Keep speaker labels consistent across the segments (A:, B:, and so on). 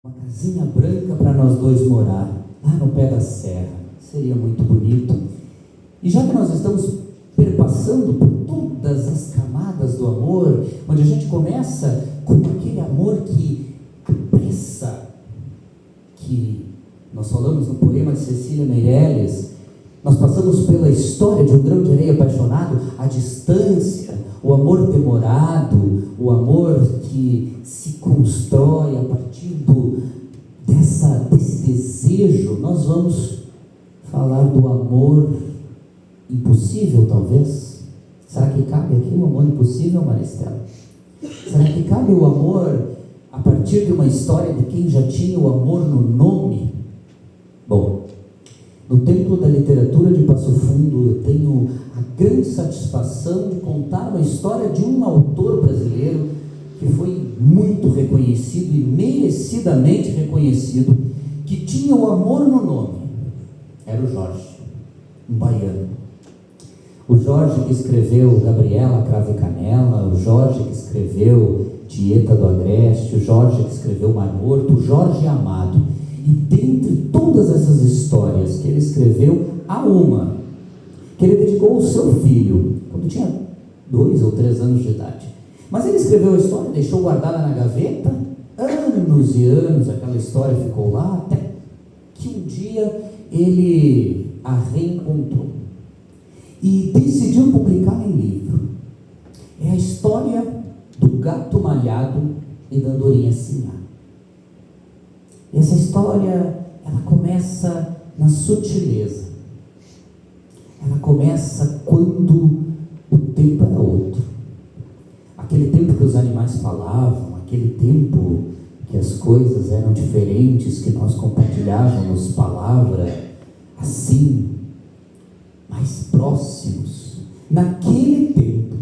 A: Uma casinha branca para nós dois morar, lá no pé da serra, seria muito bonito. E já que nós estamos perpassando por todas as camadas do amor, onde a gente começa com aquele amor que apressa, que nós falamos no poema de Cecília Meirelles, nós passamos pela história de um grão de areia apaixonado, a distância, o amor demorado, o amor que se constrói a partir desse desejo. Nós vamos falar do amor impossível, talvez. Será que cabe aqui o amor impossível, Maristela? Será que cabe o amor a partir de uma história de quem já tinha o amor no nome? Bom, no Templo da Literatura de Passo Fundo, eu tenho a grande satisfação de contar uma história de um autor brasileiro que foi muito reconhecido e merecidamente reconhecido, que tinha o amor no nome. Era o Jorge, um baiano. O Jorge que escreveu Gabriela, Cravo e Canela, o Jorge que escreveu Tieta do Agreste, o Jorge que escreveu Mar Morto, o Jorge Amado. E dentre todas essas histórias que ele escreveu, há uma que ele dedicou ao seu filho, quando tinha 2 ou 3 anos de idade. Mas ele escreveu a história, deixou guardada na gaveta, anos e anos, aquela história ficou lá, até que um dia ele a reencontrou e decidiu publicar em livro. É a história do gato malhado e da andorinha sinhá. Essa história, ela começa na sutileza. Ela começa quando o tempo era outro. Aquele tempo que os animais falavam, aquele tempo que as coisas eram diferentes, que nós compartilhávamos palavra assim, mais próximos. Naquele tempo,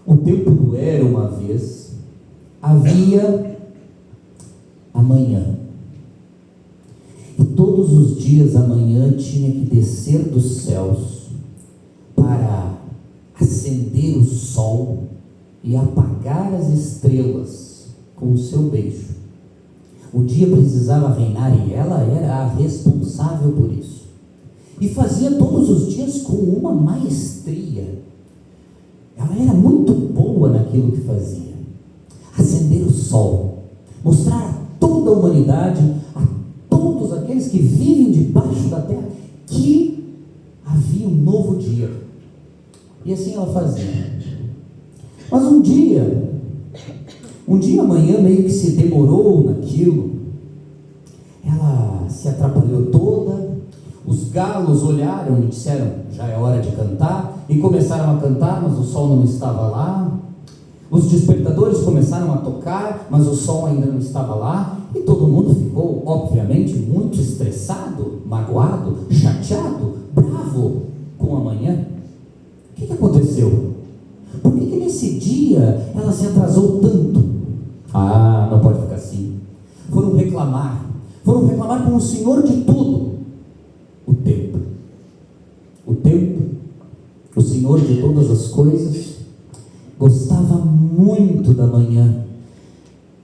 A: o tempo do era uma vez, havia amanhã. E todos os dias amanhã tinha que descer dos céus para acender o sol e apagar as estrelas com o seu beijo. O dia precisava reinar e ela era a responsável por isso. E fazia todos os dias com uma maestria. Ela era muito boa naquilo que fazia. Acender o sol, mostrar a toda a humanidade, a todos aqueles que vivem debaixo da terra, que havia um novo dia. E assim ela fazia. Mas um dia amanhã meio que se demorou naquilo. Ela se atrapalhou toda. Os galos olharam e disseram: já é hora de cantar. E começaram a cantar, mas o sol não estava lá. Os despertadores começaram a tocar, mas o sol ainda não estava lá. E todo mundo ficou, obviamente, muito estressado, magoado, chateado, bravo com a manhã. O que aconteceu? Por que nesse dia ela se atrasou tanto? Ah, não pode ficar assim. Foram reclamar com o Senhor de tudo. O tempo, o Senhor de todas as coisas, gostava muito da manhã.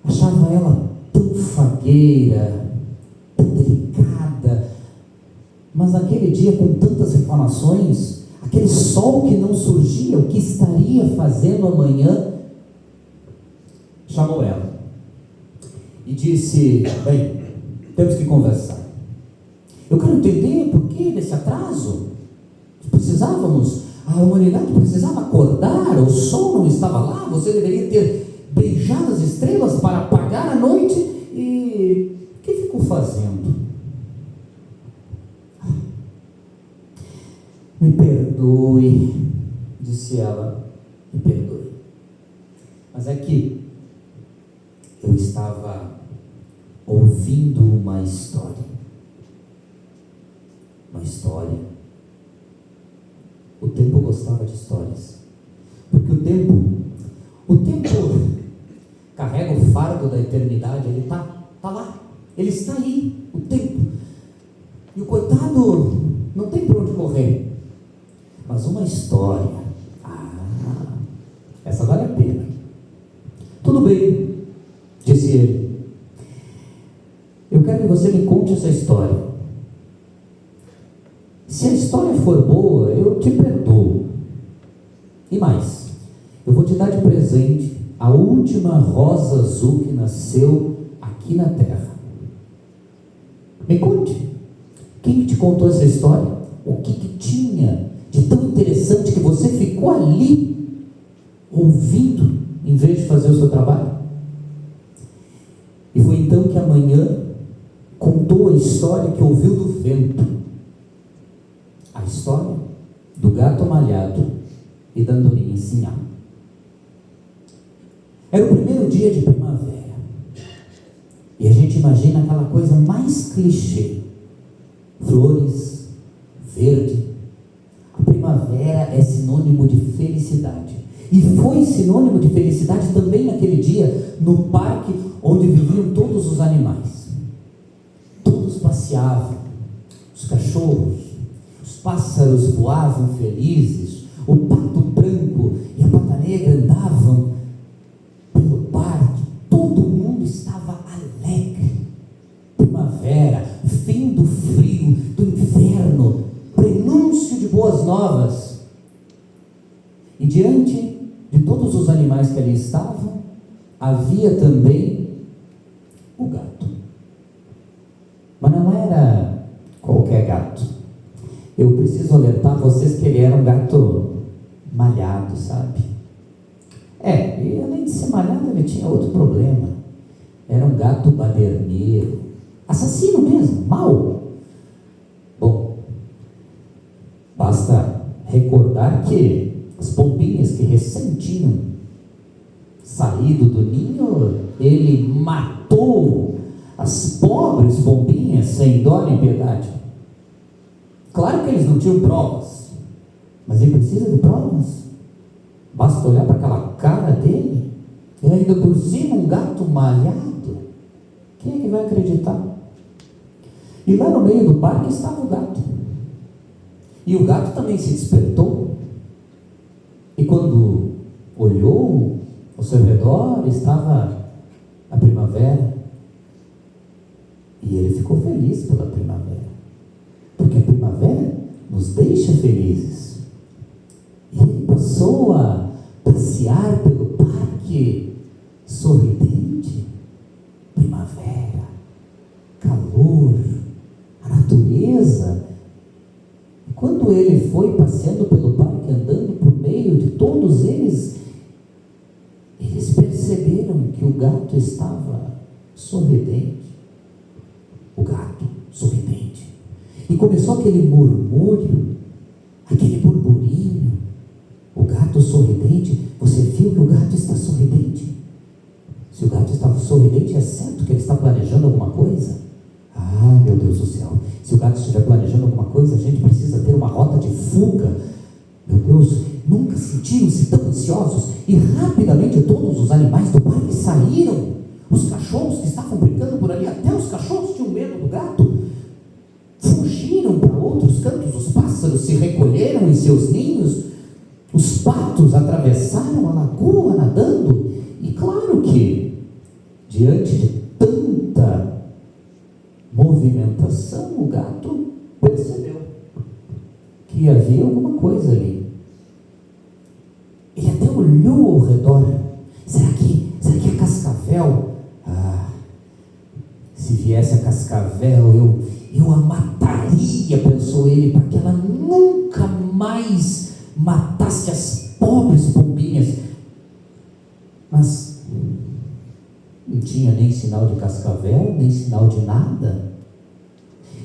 A: Achava ela tão fagueira, tão delicada. Mas naquele dia, com tantas reclamações, aquele sol que não surgia, o que estaria fazendo amanhã? Chamou ela e disse: bem, temos que conversar. Eu quero entender por que desse atraso. A humanidade precisava acordar, o sol não estava lá, você deveria ter beijado as estrelas para apagar a noite. E o que ficou fazendo? Me perdoe, disse ela, me perdoe. Mas é que eu estava ouvindo uma história. Uma história. O tempo gostava de histórias. Porque o tempo carrega o fardo da eternidade, ele está lá. Ele está aí, o tempo. E o coitado não tem por onde correr. Mas uma história, essa vale a pena. Tudo bem, disse ele. Eu quero que você me conte essa história. Se a história for boa, eu te perdoo. E mais, eu vou te dar de presente a última rosa azul que nasceu aqui na terra. Me conte. Quem te contou essa história? O que tinha de tão interessante que você ficou ali ouvindo em vez de fazer o seu trabalho? E foi então que amanhã contou a história que ouviu do vento. A história do gato malhado e da andorinha sinhá. Era o primeiro dia de primavera. E a gente imagina aquela coisa mais clichê. Flores, verde. A primavera é sinônimo de felicidade. E foi sinônimo de felicidade também naquele dia, no parque onde viviam todos os animais. Todos passeavam, os cachorros, os pássaros voavam felizes, o pato branco e a pata negra andavam pelo parque, todo mundo estava alegre. Primavera, fim do frio, do inverno, prenúncio de boas novas. E diante de todos os animais que ali estavam, havia também o gato. Mas não era qualquer gato. Eu preciso alertar vocês que ele era um gato malhado, sabe? E além de ser malhado, ele tinha outro problema. Era um gato baderneiro, assassino mesmo, mau. Bom, basta recordar que as pombinhas que recém tinham saído do ninho, ele matou as pobres pombinhas sem dó nem piedade. Claro que eles não tinham provas, mas ele precisa de provas. Basta olhar para aquela cara dele, e ainda por cima um gato malhado. Quem é que vai acreditar? E lá no meio do parque estava o gato. E o gato também se despertou. E quando olhou ao seu redor, estava a primavera. E ele ficou feliz pela primavera. Porque a primavera nos deixa felizes. E ele passou a passear pelo parque sorridente. Primavera, calor, a natureza. E quando ele foi passeando pelo parque, andando por meio de todos eles, eles perceberam que o gato estava sorridente. O gato sorridente. E começou aquele murmúrio, aquele burburinho. O gato sorridente. Você viu que o gato está sorridente? Se o gato está sorridente, é certo que ele está planejando alguma coisa? Ah, meu Deus do céu. Se o gato estiver planejando alguma coisa, a gente precisa ter uma rota de fuga. Meu Deus, nunca sentiram-se tão ansiosos. E rapidamente todos os animais do parque saíram. Os cachorros que estavam brincando por ali, até os cachorros tinham medo do gato. Fugiram para outros cantos, os pássaros se recolheram em seus ninhos, os patos atravessaram a lagoa nadando. E claro que, diante de tanta movimentação, o gato percebeu que havia alguma coisa ali. Ele até olhou ao redor. Será que é cascavel? Se viesse a cascavel, eu a mataria, pensou ele, para que ela nunca mais matasse as pobres pombinhas. Mas não tinha nem sinal de cascavel, nem sinal de nada.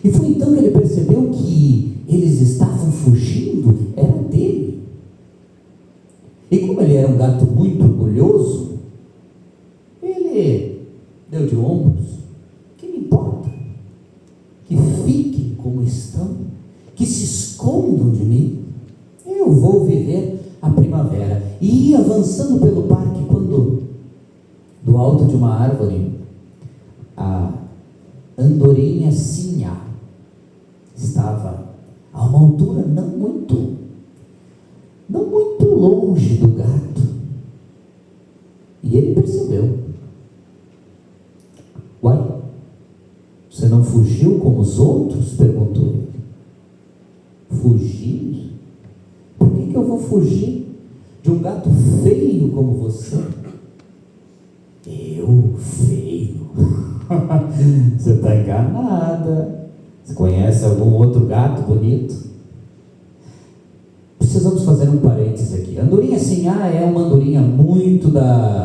A: E foi então que ele percebeu que eles estavam fugindo, era dele. E como ele era um gato muito orgulhoso, ele deu de ombros. Que me importa? Que fiquem como estão, que se escondam de mim. Eu vou viver a primavera. E ia avançando pelo parque quando, do alto de uma árvore, a andorinha sinhá estava a uma altura não muito longe do gato. E ele percebeu. Uai, fugiu como os outros? Perguntou ele. Fugir? Por que eu vou fugir de um gato feio como você? Eu feio? Você está enganada. Você conhece algum outro gato bonito? Precisamos fazer um parênteses aqui. A andorinha sinhá é uma andorinha muito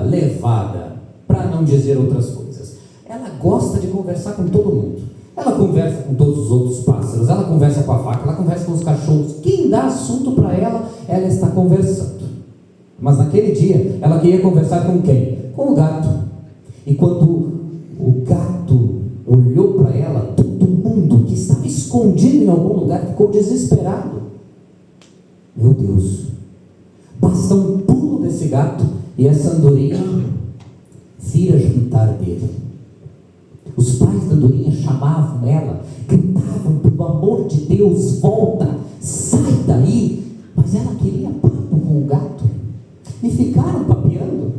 A: levada, para não dizer outras coisas. Ela gosta de conversar com todo mundo. Ela conversa com todos os outros pássaros, ela conversa com a vaca, ela conversa com os cachorros. Quem dá assunto para ela, ela está conversando. Mas naquele dia, ela queria conversar com quem? Com o gato. E quando o gato olhou para ela, todo mundo que estava escondido em algum lugar ficou desesperado. Meu Deus, basta um pulo desse gato e essa andorinha vira jantar dele. Os pais da andorinha chamavam ela, gritavam: pelo amor de Deus, volta, sai daí. Mas ela queria papo com o gato e ficaram papeando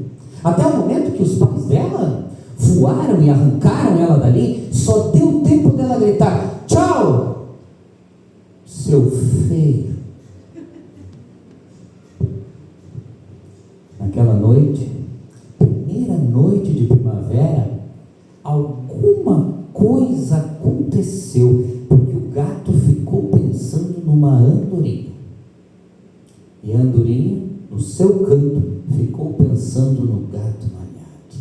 A: até o momento que os pais dela voaram e arrancaram ela dali. Só deu tempo dela gritar: tchau, seu feio. Naquela noite, primeira noite de primavera, alguma coisa aconteceu, porque o gato ficou pensando numa andorinha. E a andorinha, no seu canto, ficou pensando no gato malhado.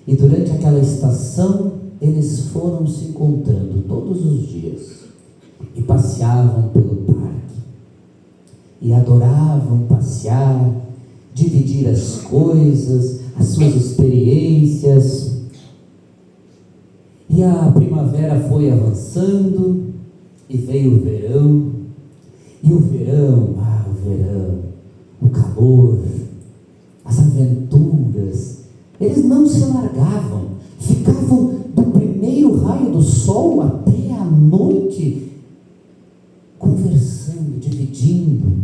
A: E durante aquela estação, eles foram se encontrando todos os dias e passeavam pelo parque. E adoravam passear, dividir as coisas, as suas experiências. E a primavera foi avançando e veio o verão. E o verão, o calor, as aventuras, eles não se largavam, ficavam do primeiro raio do sol até a noite, conversando, dividindo.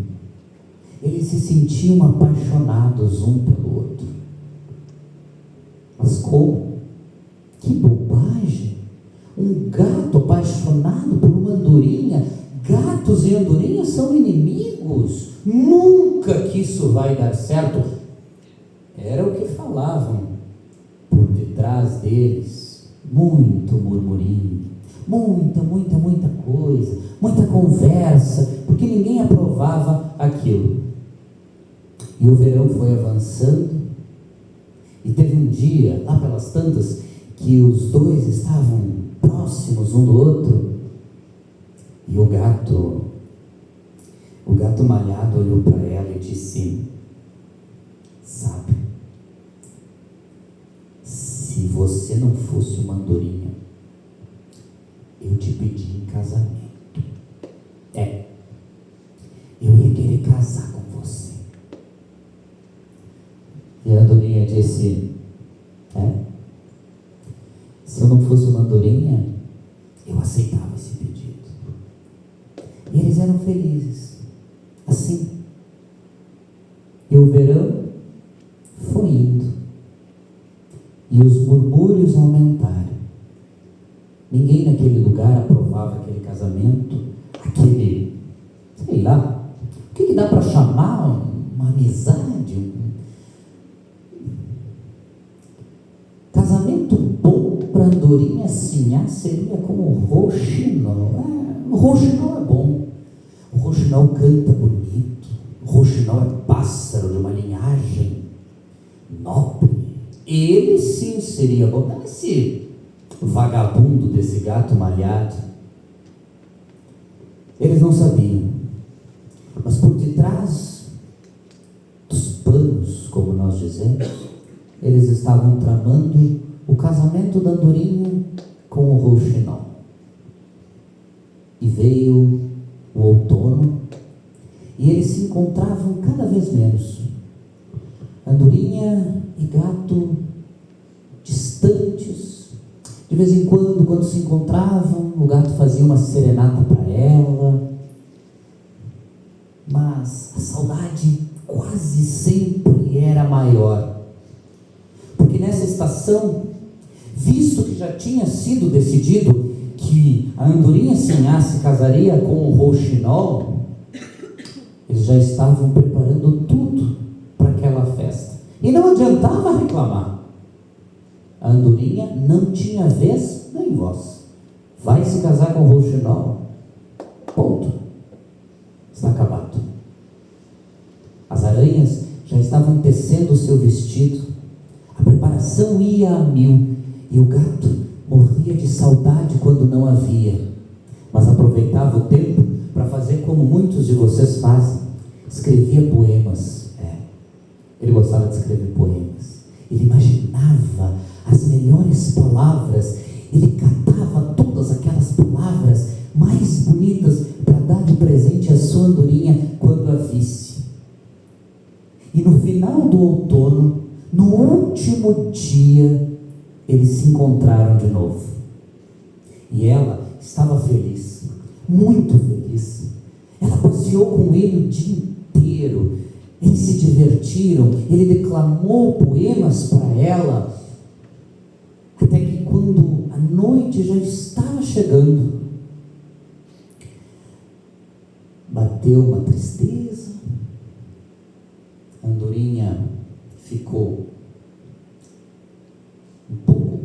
A: Eles se sentiam apaixonados um pelo outro. Mas como? Que bobagem! Um gato apaixonado por uma andorinha. Gatos e andorinhas são inimigos. Nunca que isso vai dar certo. Era o que falavam por detrás deles. Muito murmurinho, muita coisa, muita conversa, porque ninguém aprovava aquilo. E o verão foi avançando, e teve um dia, lá pelas tantas, que os dois estavam próximos um do outro, e o gato malhado olhou para ela e disse: sabe, se você não fosse uma andorinha, eu te pedi em casamento. Eu ia querer casar com você. E a andorinha disse: se eu não fosse uma andorinha, eu aceitava esse pedido. E eles eram felizes, assim. E o verão foi indo, e os murmúrios aumentaram. Ninguém naquele lugar aprovava aquele casamento, sei lá, o que dá para chamar uma amizade? Casamento bom para andorinha sinhá seria como o rouxinol. O rouxinol é bom, o rouxinol canta bonito, o rouxinol é pássaro de uma linhagem nobre. Ele sim seria bom, não esse vagabundo desse gato malhado. Eles não sabiam, mas por detrás dos panos, como nós dizemos, eles estavam tramando o casamento da andorinha com o rouxinol. E veio o outono, e eles se encontravam cada vez menos. Andorinha e gato distantes. De vez em quando se encontravam, o gato fazia uma serenata para ela, mas a saudade quase sempre era maior, porque nessa estação Visto que já tinha sido decidido que a Andorinha Sinhá se casaria com o Rouxinol, eles já estavam preparando tudo para aquela festa. E não adiantava reclamar. A Andorinha não tinha vez nem voz. Vai se casar com o Rouxinol. Ponto. Está acabado. As aranhas já estavam tecendo o seu vestido. A preparação ia a mil. E o gato morria de saudade quando não havia. Mas aproveitava o tempo para fazer como muitos de vocês fazem. Escrevia poemas. Ele gostava de escrever poemas. Ele imaginava as melhores palavras. Ele catava todas aquelas palavras mais bonitas para dar de presente à sua andorinha quando a visse. E no final do outono, no último dia, eles se encontraram de novo. E ela estava feliz, muito feliz. Ela passeou com ele o dia inteiro. Eles se divertiram, ele declamou poemas para ela, até que quando a noite já estava chegando, bateu uma tristeza. A andorinha ficou um pouco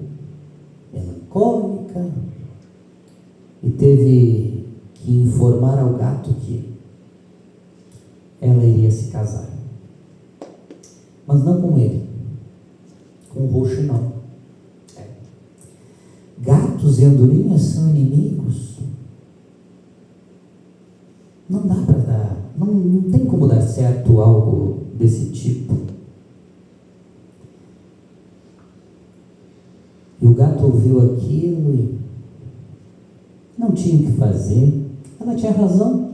A: melancólica e teve que informar ao gato que ela iria se casar, mas não com ele, com o Rouxinol. Gatos e andorinhas são inimigos. Não dá para dar, não tem como dar certo algo desse tipo. E o gato ouviu aquilo e não tinha o que fazer. Ela tinha razão.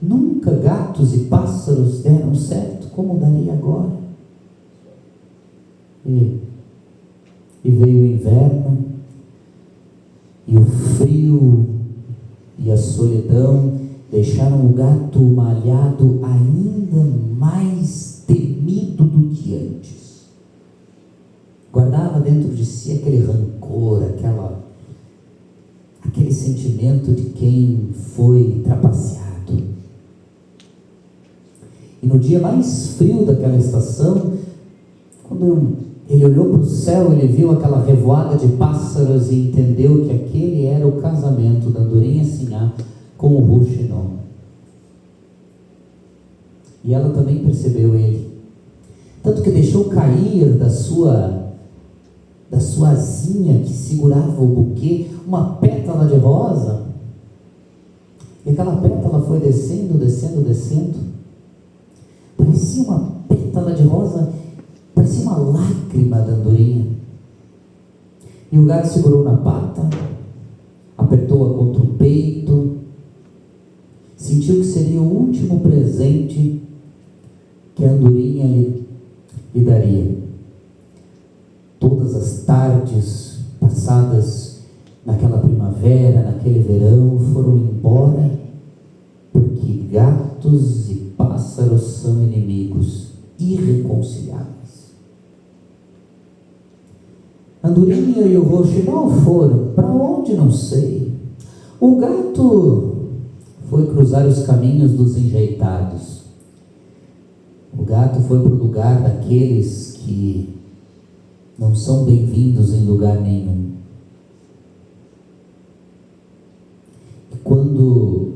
A: Nunca gatos e pássaros deram certo como daria agora. E veio o inverno, e o frio e a solidão deixaram o gato malhado ainda mais temido do que antes. Guardava dentro de si aquele rancor, aquele sentimento de quem foi trapaceado. E no dia mais frio daquela estação, quando ele olhou para o céu, ele viu aquela revoada de pássaros e entendeu que aquele era o casamento da Andorinha Sinhá com o Rouxinol. E ela também percebeu ele. Tanto que deixou cair da sua asinha que segurava o buquê uma pétala de rosa. E aquela pétala foi descendo, descendo, descendo. Parecia uma pétala de rosa, parecia uma lágrima da andorinha. E o gato segurou na pata, apertou-a contra o peito, sentiu que seria o último presente que a andorinha lhe daria. Todas as tardes passadas naquela primavera, naquele verão, foram embora, porque gatos e pássaros são inimigos irreconciliáveis. A andorinha e o Rouxinol foram para onde não sei. O gato foi cruzar os caminhos dos enjeitados. O gato foi para o lugar daqueles que não são bem-vindos em lugar nenhum. E quando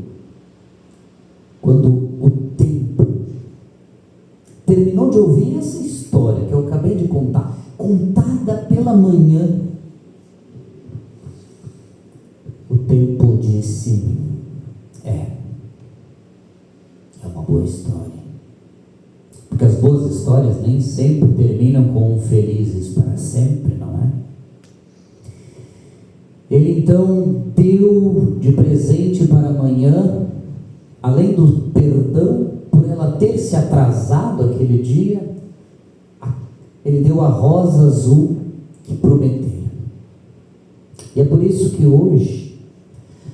A: o tempo terminou de ouvir essa história que eu acabei de contar, contada pela manhã, o tempo disse: é uma boa história. Porque as boas histórias nem sempre terminam com felizes para sempre, não é? Ele então deu de presente para amanhã, além do perdão por ela ter se atrasado aquele dia, ele deu a rosa azul que prometera. E é por isso que hoje,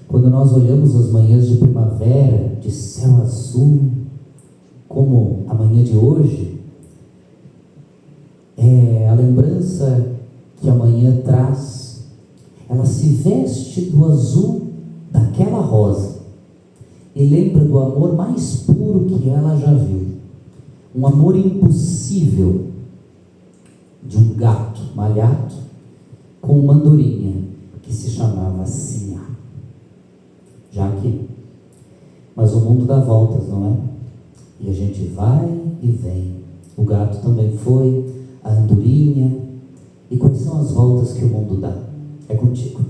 A: quando nós olhamos as manhãs de primavera, de céu azul, como a manhã de hoje, é a lembrança que a manhã traz, ela se veste do azul daquela rosa e lembra do amor mais puro que ela já viu, um amor impossível de um gato malhado com uma andorinha que se chamava Sinhá. Já aqui. Mas o mundo dá voltas, não é? E a gente vai e vem. O gato também foi, a andorinha. E quais são as voltas que o mundo dá? É contigo.